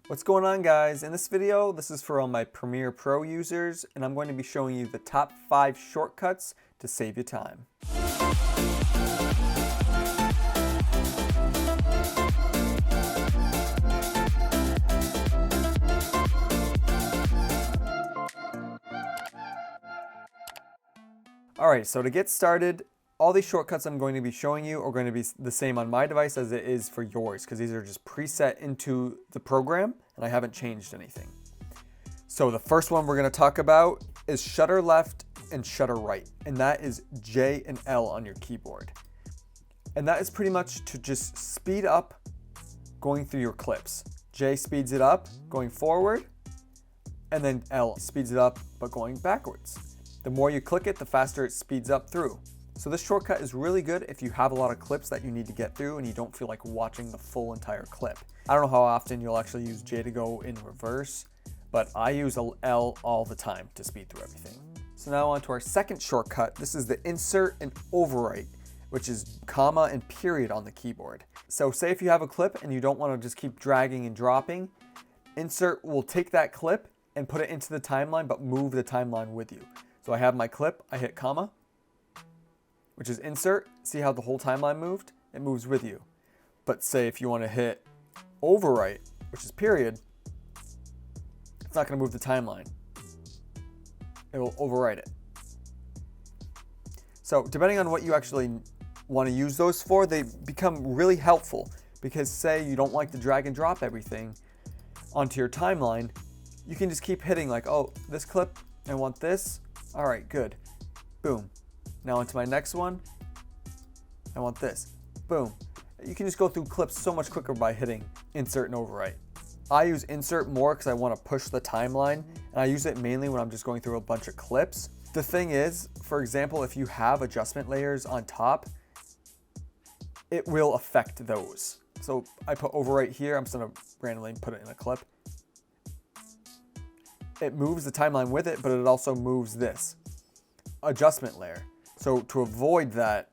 What's going on, guys? In this video, this is for all my Premiere Pro users, and I'm going to be showing you the top 5 shortcuts to save you time. Alright, so to get started, all these shortcuts I'm going to be showing you are going to be the same on my device as it is for yours, because these are just preset into the program and I haven't changed anything. So the first one we're going to talk about is shutter left and shutter right, and that is J and L on your keyboard. And that is pretty much to just speed up going through your clips. J speeds it up going forward, and then L speeds it up but going backwards. The more you click it, the faster it speeds up through. So this shortcut is really good if you have a lot of clips that you need to get through and you don't feel like watching the full entire clip. I don't know how often you'll actually use J to go in reverse, but I use L all the time to speed through everything. So now on to our second shortcut. This is the insert and overwrite, which is comma and period on the keyboard. So say if you have a clip and you don't want to just keep dragging and dropping, insert will take that clip and put it into the timeline, but move the timeline with you. So I have my clip, I hit comma, which is insert. See how the whole timeline moved? It moves with you. But say if you want to hit overwrite, which is period, it's not going to move the timeline. It will overwrite it. So depending on what you actually want to use those for, they become really helpful, because say you don't like to drag and drop everything onto your timeline, you can just keep hitting like, oh, this clip, I want this. All right, good. Boom. Now onto my next one. I want this. Boom. You can just go through clips so much quicker by hitting insert and overwrite. I use insert more because I want to push the timeline, and I use it mainly when I'm just going through a bunch of clips. The thing is, for example, if you have adjustment layers on top, it will affect those. So I put overwrite here. I'm just going to randomly put it in a clip. It moves the timeline with it, but it also moves this adjustment layer. So to avoid that,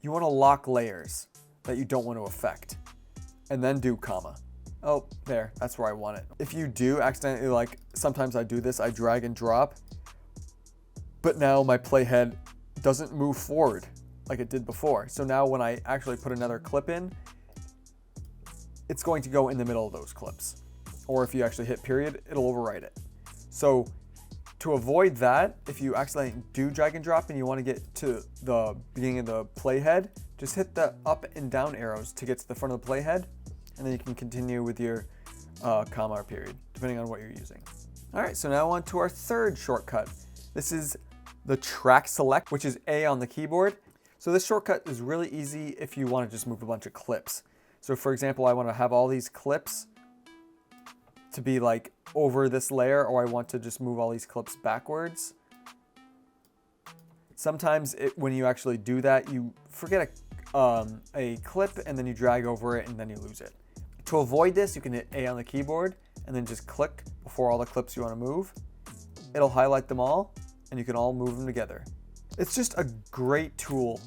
you want to lock layers that you don't want to affect, and then do comma. Oh, there, that's where I want it. If you do accidentally, like sometimes I do this, I drag and drop, but now my playhead doesn't move forward like it did before. So now when I actually put another clip in, it's going to go in the middle of those clips. Or if you actually hit period, it'll overwrite it. So to avoid that, if you accidentally do drag and drop and you want to get to the beginning of the playhead, just hit the up and down arrows to get to the front of the playhead, and then you can continue with your comma or period, depending on what you're using. All right, so now on to our third shortcut. This is the track select, which is A on the keyboard. So this shortcut is really easy if you want to just move a bunch of clips. So for example, I want to have all these clips to be like over this layer, or I want to just move all these clips backwards. Sometimes when you actually do that, you forget a clip and then you drag over it and then you lose it. To avoid this, you can hit A on the keyboard and then just click before all the clips you want to move. It'll highlight them all and you can all move them together. It's just a great tool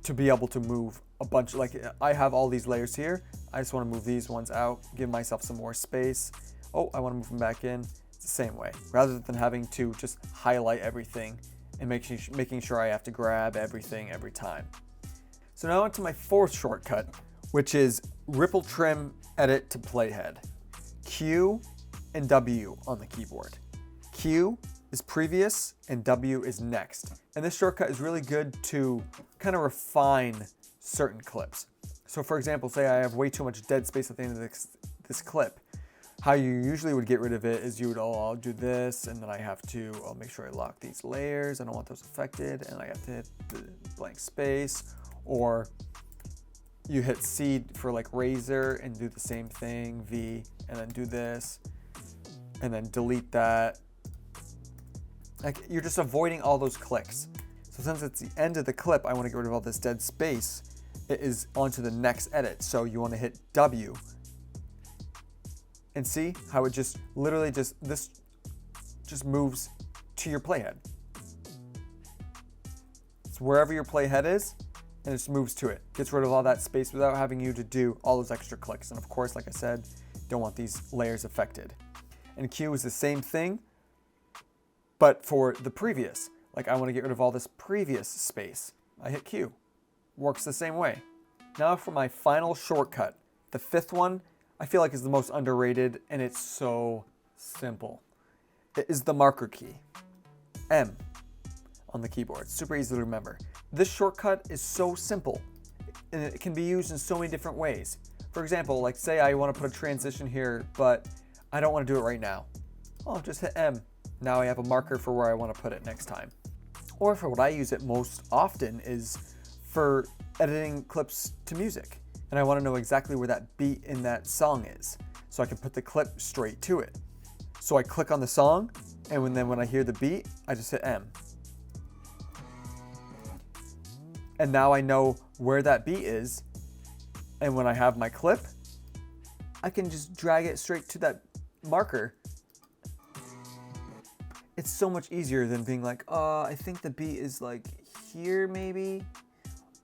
to be able to move a bunch. Like I have all these layers here. I just want to move these ones out, give myself some more space. Oh, I want to move them back in. It's the same way, rather than having to just highlight everything and making sure I have to grab everything every time. So now onto my fourth shortcut, which is ripple trim edit to playhead. Q and W on the keyboard. Q is previous and W is next. And this shortcut is really good to kind of refine certain clips. So for example, say I have way too much dead space at the end of this clip. How you usually would get rid of it is you would, I'll do this, and then I'll make sure I lock these layers. I don't want those affected, and I have to hit the blank space. Or you hit C for like razor and do the same thing, V, and then do this, and then delete that. Like you're just avoiding all those clicks. So since it's the end of the clip, I want to get rid of all this dead space. It is onto the next edit. So you want to hit W. And see how it just literally this just moves to your playhead. It's wherever your playhead is, and it just moves to it. Gets rid of all that space without having you to do all those extra clicks. And of course, like I said, Don't want these layers affected. And Q is the same thing, but for the previous. Like I want to get rid of all this previous space. I hit Q. Works the same way. Now for my final shortcut. The fifth one, I feel like is the most underrated, and it's so simple. It is the marker key. M on the keyboard. Super easy to remember. This shortcut is so simple, and it can be used in so many different ways. For example, like say I want to put a transition here, but I don't want to do it right now. Oh, just hit M. Now I have a marker for where I want to put it next time. Or for what I use it most often is for editing clips to music. And I want to know exactly where that beat in that song is, so I can put the clip straight to it. So I click on the song, and then when I hear the beat, I just hit M. And now I know where that beat is, and when I have my clip, I can just drag it straight to that marker. It's so much easier than being like, I think the beat is like here maybe,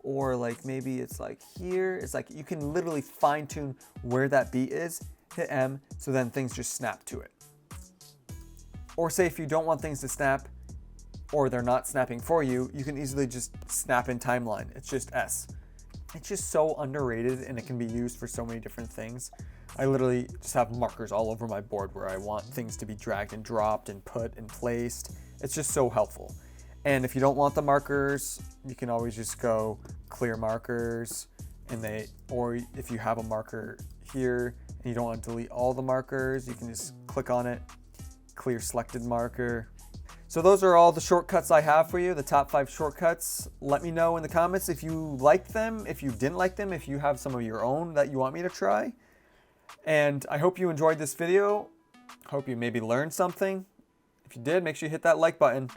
or like maybe it's like here. It's like you can literally fine tune where that beat is, hit M, so then things just snap to it. Or say if you don't want things to snap, or they're not snapping for you, you can easily just snap in timeline. It's just S. It's just so underrated, and it can be used for so many different things. I literally just have markers all over my board where I want things to be dragged and dropped and put and placed. It's just so helpful. And if you don't want the markers, you can always just go clear markers, or if you have a marker here and you don't want to delete all the markers, you can just click on it, clear selected marker. So those are all the shortcuts I have for you, the top 5 shortcuts. Let me know in the comments if you liked them, if you didn't like them, if you have some of your own that you want me to try. And I hope you enjoyed this video. Hope you maybe learned something. If you did, make sure you hit that like button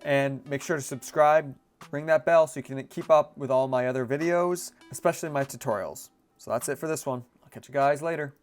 and make sure to subscribe, ring that bell so you can keep up with all my other videos, especially my tutorials. So that's it for this one. I'll catch you guys later.